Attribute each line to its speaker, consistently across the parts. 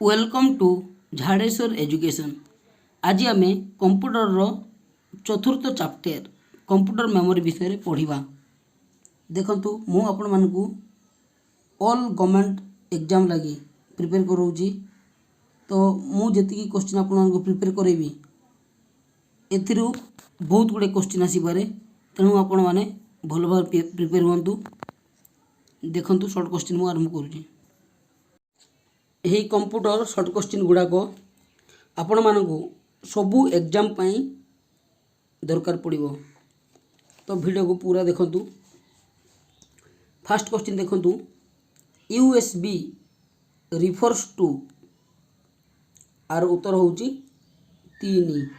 Speaker 1: Welcome to Jhareshwar education. आज आम computer चतुर्थ चैप्टर कंप्यूटर मेमोरी विषय पढ़ा। देखंतु मु आपण मानकु ऑल गवर्नमेंट एग्जाम लगी प्रिपेयर करूची। तो मु जति क्वेश्चन आपण मानकु प्रिपेयर करेबी एथिरु बहुत गुडे क्वेश्चन आसीपारे, तेणु आपण माने भल भाव प्रिपेयर हुंतु। देखंतु शॉर्ट क्वेश्चन मु आरंभ करूची। यही कंप्यूटर शॉर्ट क्वेश्चन गुड़ाक आपण मानकु सबू एग्जाम पाई दरकार पड़िबो। तो वीडियो को पूरा देखंतु। फर्स्ट क्वेश्चन देखंतु, यूएसबी रिफर्स टू आर उत्तर होउची 3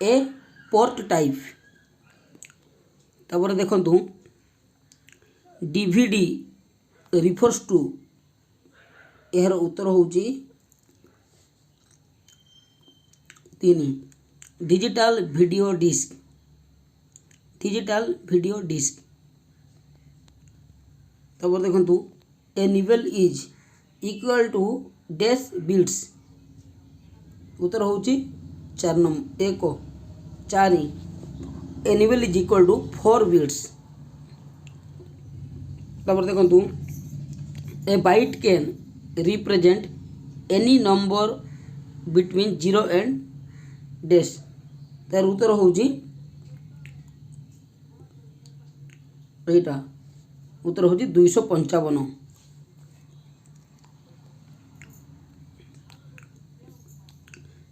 Speaker 1: ए पोर्ट टाइप। तापर देखंतु डीवीडी रिफर्स टू यार उत्तर होउची 3 डिजिटल वीडियो डिस्क। तब देखंतु a nibble is equal to dash bits. उत्तर होउची 4 a nibble is equal to 4 bits. तब देखंतु a byte can represent any number between 0 and dash। तार उत्तर होउची एटा उत्तर होउची 255।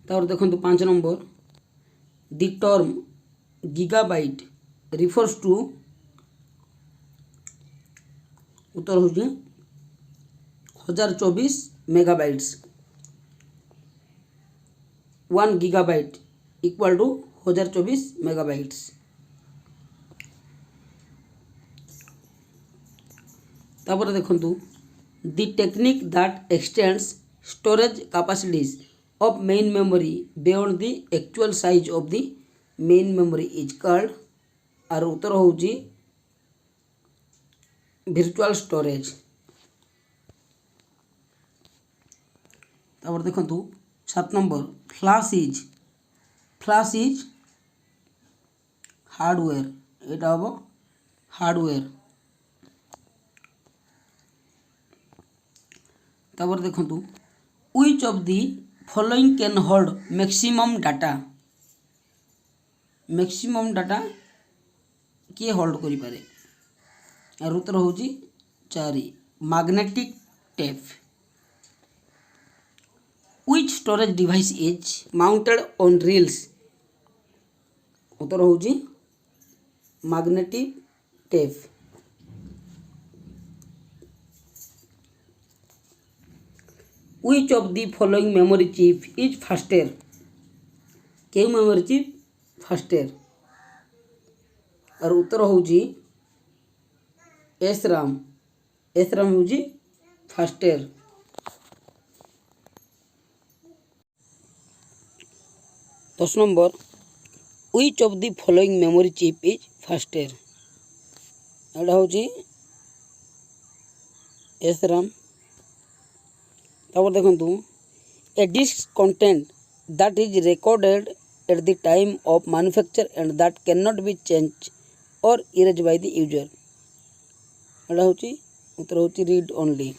Speaker 1: तार देखंतु 5 number, the term gigabyte refers to. उत्तर होउची 1024 megabytes. 1 gigabyte equal to 1024 megabytes. तापर देखंतु the technique that extends storage capacities of main memory beyond the actual size of the main memory is called. आर उत्तर होउची वर्चुअल स्टोरेज। तापर देखंतु 7 number, flash is hardware. एटा हम हार्डवेयर। तापर देखंतु which of the following can hold maximum data. Maximum data किए hold करि पारे। आर उत्तर होउची 4 magnetic tape. Which storage device is mounted on reels? उत्तर होउची magnetic tape. Which of the following memory chip is faster? केउ memory chip faster? और उत्तर होउची SRAM होउची फास्टर। दस number, which of the following memory chip is faster? एटा होची SRAM। तापर देखंतु ए disc content that is recorded at the time of manufacture and that can not be change or erase by the user. एटा होची उत्तर होची read only.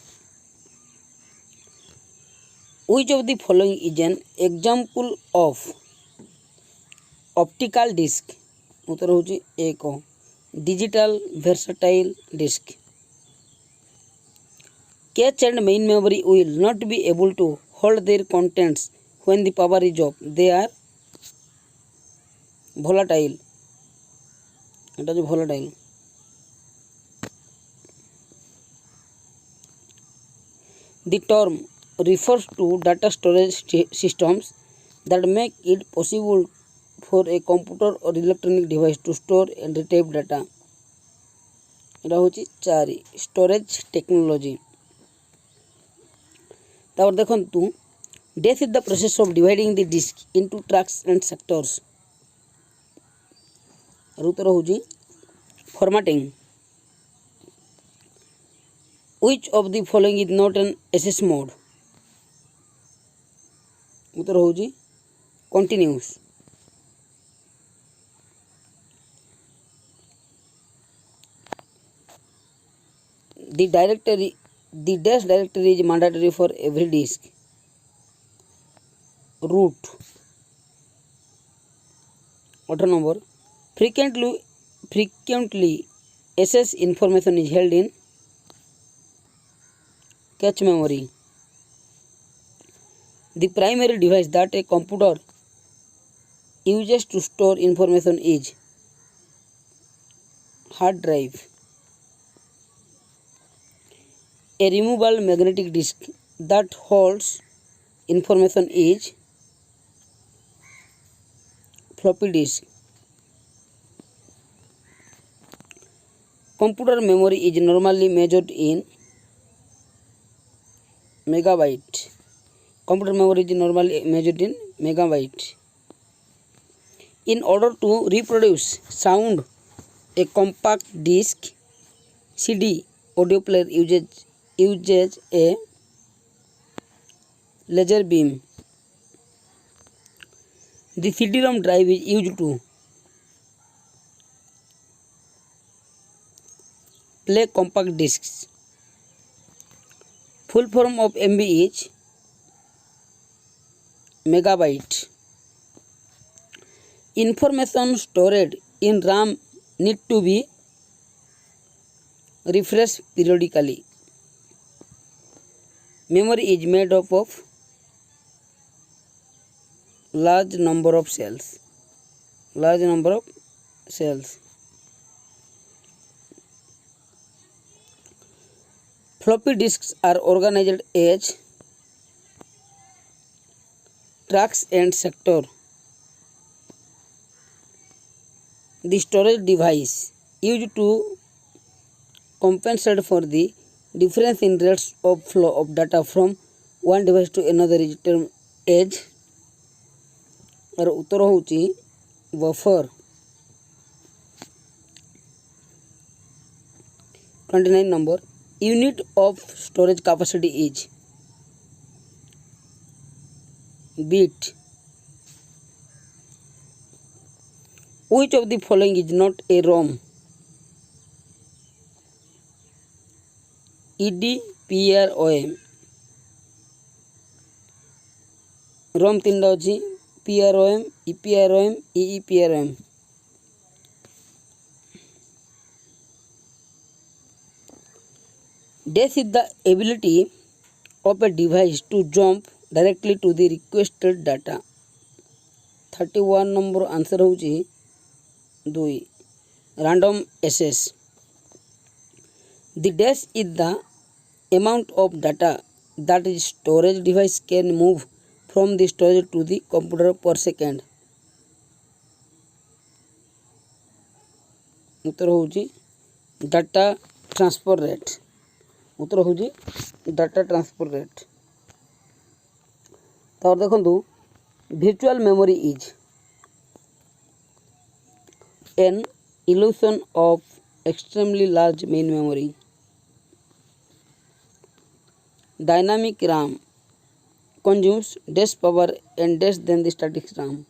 Speaker 1: Which of the following is an example of optical disc? उत्तर होची 1 digital versatile disc. Cache and main memory will not be able to hold their contents when the power is off. They are volatile। एटा जो volatile। The term refers to data storage systems that make it possible for a computer or electronic device to store and retrieve data। एटा होची 4 storage technology. तापर देखंतु dash is the process of dividing the disk into tracks and sectors. उत्तर होची formatting. Which of the following is not an SS mode? उत्तर होउची continuous. The dash directory is mandatory for every disk. Root. 18 number. Frequently SS information is held in cache memory. The primary device that a computer uses to store information is hard drive. A removable magnetic disk that holds information is floppy disk. Computer memory is normally measured in megabyte. Computer memory is normally measured in megabyte. In order to reproduce sound, a compact disc CD audio player uses a laser beam. The CD-ROM drive is used to play compact discs. Full form of MB is megabyte. Information stored in RAM need to be refreshed periodically. Memory is made up of large number of cells. Floppy disks are organized as tracks and sector. The storage device used to compensate for the difference in rates of flow of data from one device to another is termed as और उत्तर होउची buffer. 29 number. Unit of storage capacity is bit. Which of the following is not a ROM? EDPROM. ROM तीनटा अछि PROM, EPROM, EEPROM. Dash is the ability of a device to jump directly to the requested data. 31 number answer होउची 2 random access. The dash is the amount of data that the storage device can move from the storage to the computer per second. उत्तर होउची data transfer rate. उत्तर होउची data transfer rate. तो देखंतु virtual memory is an illusion of extremely large main memory. Dynamic RAM consumes less power and less than the static RAM.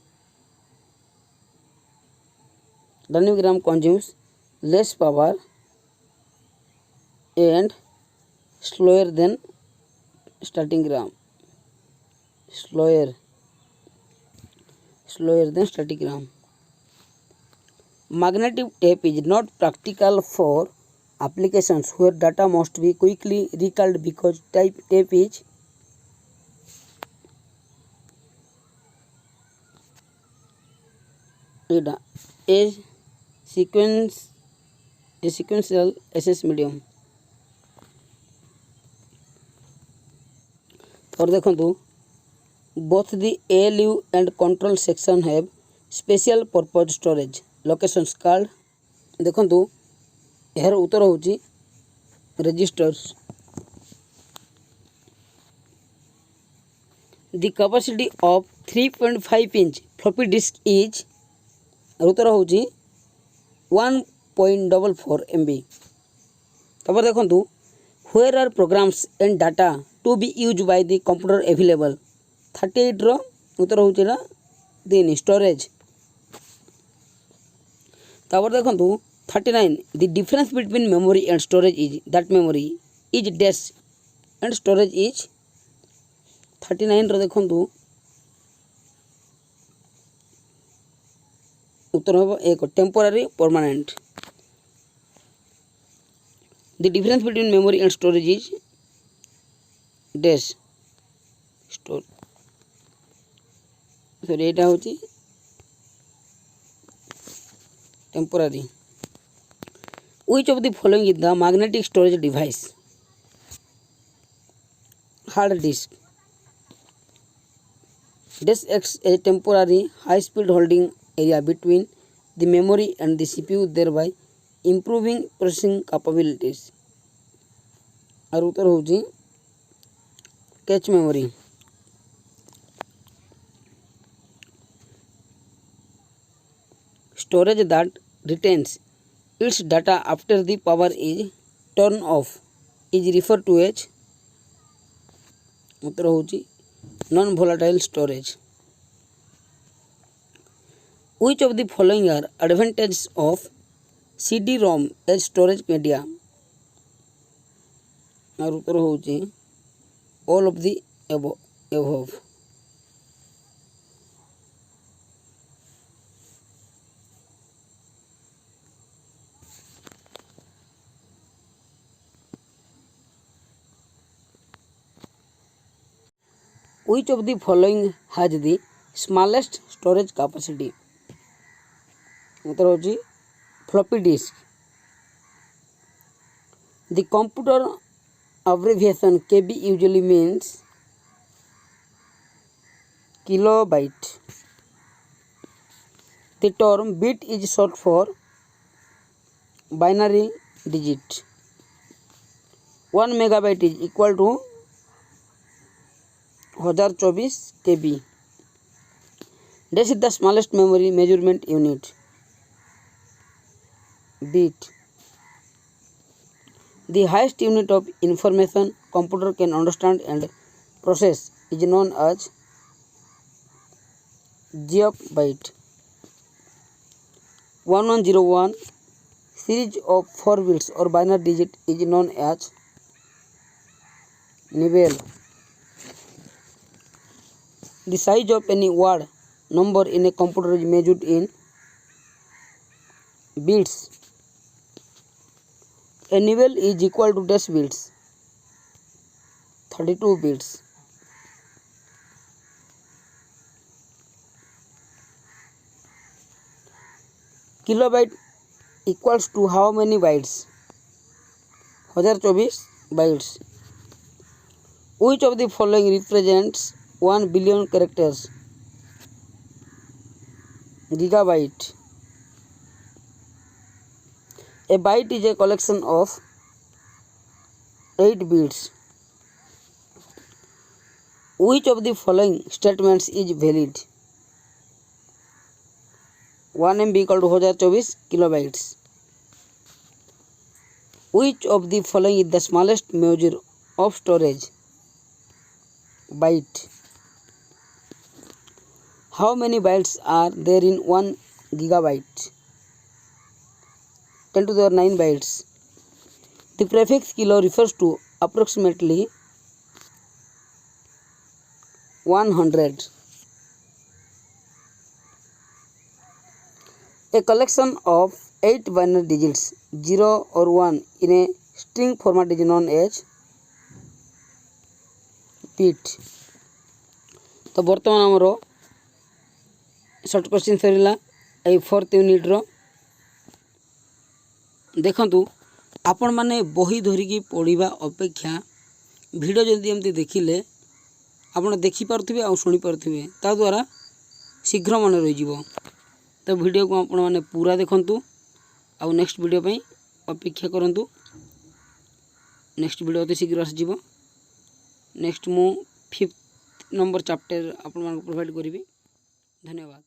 Speaker 1: Dynamic RAM consumes less power and slower than static RAM. Slower than static RAM. Magnetic tape is not practical for applications where data must be quickly recalled because tape is a sequential access medium. और देखंतु both the ALU and control section have special purpose storage locations called. देखंतु यार उत्तर होउची registers. The capacity of 3.5 inch floppy disk is उत्तर होउची 1.44 MB. तब देखंतु where are programs and data to be used by the computer available. 38 रो उत्तर होची ना 3 storage. तापर देखंतु 39 the difference between memory and storage is that memory is dash and storage is 39 रो देखंतु उत्तर होबो एक temporary permanent. The difference between memory and storage is dash store sorry एटा होची temporary. Which of the following is the magnetic storage device? Hard disk. Disk acts as a temporary high-speed holding area between the memory and the CPU, thereby improving processing capabilities. और उत्तर होची cache memory. Storage that retains its data after the power is turned off is referred to as उत्तर होची non volatile storage. Which of the following are advantages of CD-ROM as storage media? और उत्तर होची all of the above. Which of the following has the smallest storage capacity? उत्तर होची floppy disk. The computer abbreviation KB usually means kilobyte. The term bit is short for binary digit. 1 megabyte is equal to 1024 KB. This is the smallest memory measurement unit. Bit. The highest unit of information computer can understand and process is known as geobyte. 1101 series of 4 bits or binary digit is known as nibble. The size of any word number in a computer is measured in bits. A nibble is equal to dash bits, 32 bits. Kilobyte equals to how many bytes? 1024 bytes. Which of the following represents 1 billion characters? Gigabyte. A byte is a collection of 8 bits. Which of the following statements is valid? 1 MB equal to 1024 kilobytes. Which of the following is the smallest measure of storage? Byte. How many bytes are there in 1 gigabyte? 10 to the power 9 bytes. The prefix kilo refers to approximately 100. A collection of 8 binary digits 0 or 1 in a string format is known as bit. तो बर्तमान आमर short question Sarila ए 4th unit रो देखंतु आपण माने बही धरिकी पढ़िबा अपेक्षा video जदि एमती देखिले आपण देखि पारथिबे आ सुनि पारथिबे ता द्वारा शीघ्र मन रहि जिवो। तो वीडियो को आपण माने पूरा देखंतु आ नेक्स्ट वीडियो पई अपेक्षा करंतु। नेक्स्ट वीडियो अति शीघ्र आस जिवो। नेक्स्ट मु 5th नंबर चैप्टर आपण मान प्रोवाइड करिवि। धन्यवाद।